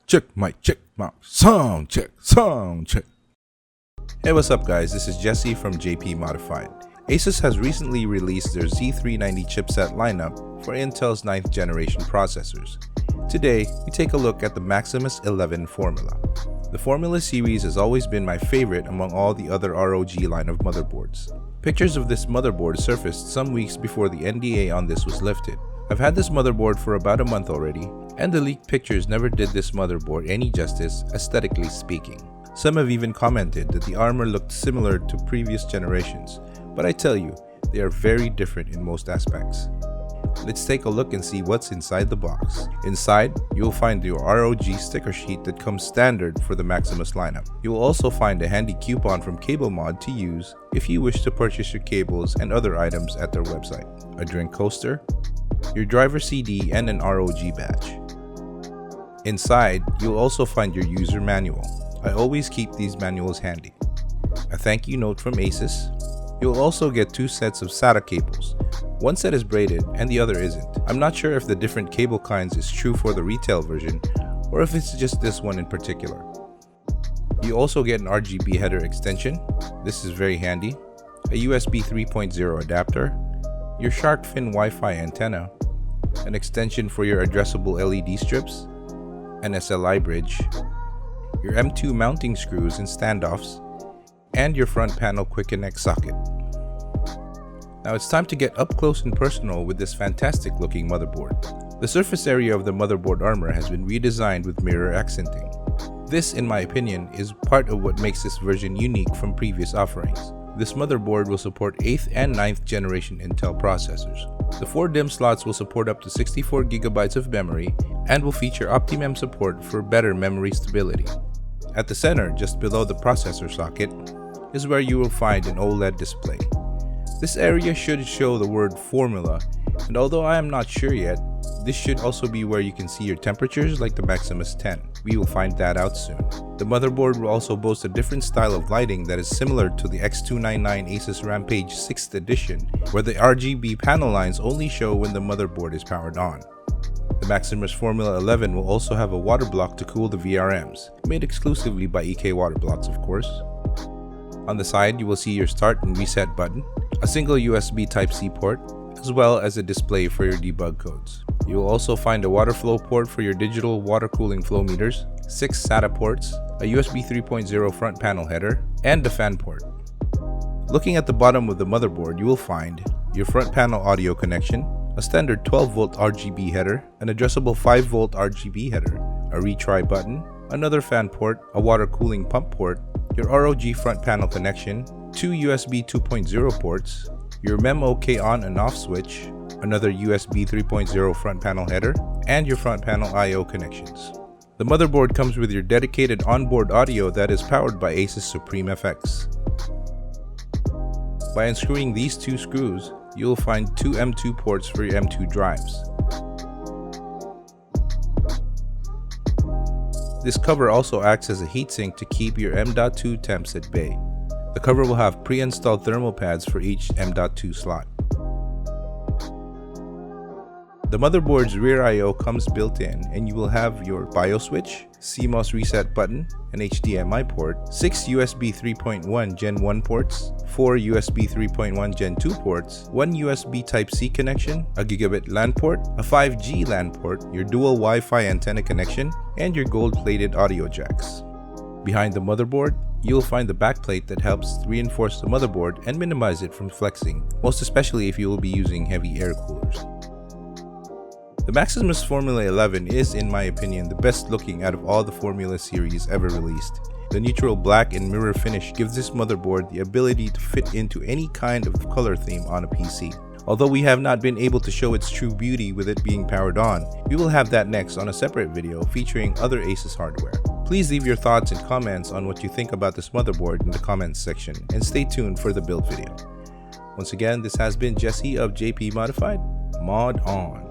check, mic check, sound check, sound check. Hey, what's up guys, this is Jesse from JPModified. Asus has recently released their Z390 chipset lineup for Intel's 9th generation processors. Today, we take a look at the Maximus 11 formula. The formula series has always been my favorite among all the other ROG line of motherboards. Pictures of this motherboard surfaced some weeks before the NDA on this was lifted. I've had this motherboard for about a month already, and the leaked pictures never did this motherboard any justice, aesthetically speaking. Some have even commented that the armor looked similar to previous generations, but I tell you, they are very different in most aspects. Let's take a look and see what's inside the box. Inside, you will find your ROG sticker sheet that comes standard for the Maximus lineup. You will also find a handy coupon from CableMod to use if you wish to purchase your cables and other items at their website. A drink coaster, your driver CD, and an ROG badge. Inside, you'll also find your user manual. I always keep these manuals handy. A thank you note from Asus. You'll also get 2 sets of Sata cables. One set is braided and the other isn't. I'm not sure if the different cable kinds is true for the retail version or if it's just this one in particular. You also get an Rgb Header Extension. This is very handy. A USB 3.0 adapter, your shark fin Wi-Fi antenna, an extension for your addressable LED strips, an SLI bridge, your M2 mounting screws and standoffs, and your front panel quick connect socket. Now it's time to get up close and personal with this fantastic looking motherboard. The surface area of the motherboard armor has been redesigned with mirror accenting. This, in my opinion, is part of what makes this version unique from previous offerings. This motherboard will support 8th and 9th generation Intel processors. The 4 DIMM slots will support up to 64GB of memory and will feature OptiMem support for better memory stability. At the center, just below the processor socket, is where you will find an Oled display. This area should show the word formula, and although I am not sure yet, this should also be where you can see your temperatures like the Maximus 10. We will find that out soon. The motherboard will also boast a different style of lighting that is similar to the X299 Asus Rampage 6th edition, where the RGB panel lines only show when the motherboard is powered on. The Maximus Formula 11 will also have a water block to cool the VRMs, made exclusively by EK Water Blocks of course. On the side, you will see your start and reset button, a single USB Type-C port, as well as a display for your debug codes. You will also find a water flow port for your digital water cooling flow meters, 6 SATA ports, a USB 3.0 front panel header, and a fan port. Looking at the bottom of the motherboard, you will find your front panel audio connection, a standard 12V RGB header, an addressable 5V RGB header, a retry button, another fan port, a water cooling pump port, your ROG front panel connection, 2 USB 2.0 ports, your MEM OK on and off switch, another USB 3.0 front panel header, and your front panel I/O connections. The motherboard comes with your dedicated onboard audio that is powered by Asus Supreme FX. By unscrewing these 2 screws, you will find 2 M2 ports for your M2 drives. This cover also acts as a heatsink to keep your M.2 temps at bay. The cover will have pre-installed thermal pads for each M.2 slot. The motherboard's rear I/O comes built in, and you will have your BIOS switch, CMOS reset button, an HDMI port, 6 USB 3.1 Gen 1 ports, 4 USB 3.1 Gen 2 ports, 1 USB Type-C connection, a gigabit LAN port, a 5G LAN port, your dual Wi-Fi antenna connection, and your gold-plated audio jacks. Behind the motherboard, you'll find the backplate that helps reinforce the motherboard and minimize it from flexing, most especially if you will be using heavy air coolers. The Maximus Formula 11 is, in my opinion, the best looking out of all the Formula series ever released. The neutral black and mirror finish gives this motherboard the ability to fit into any kind of color theme on a PC. Although we have not been able to show its true beauty with it being powered on, we will have that next on a separate video featuring other Asus hardware. Please leave your thoughts and comments on what you think about this motherboard in the comments section, and stay tuned for the build video. Once again, this has been Jesse of JPModified. Mod on.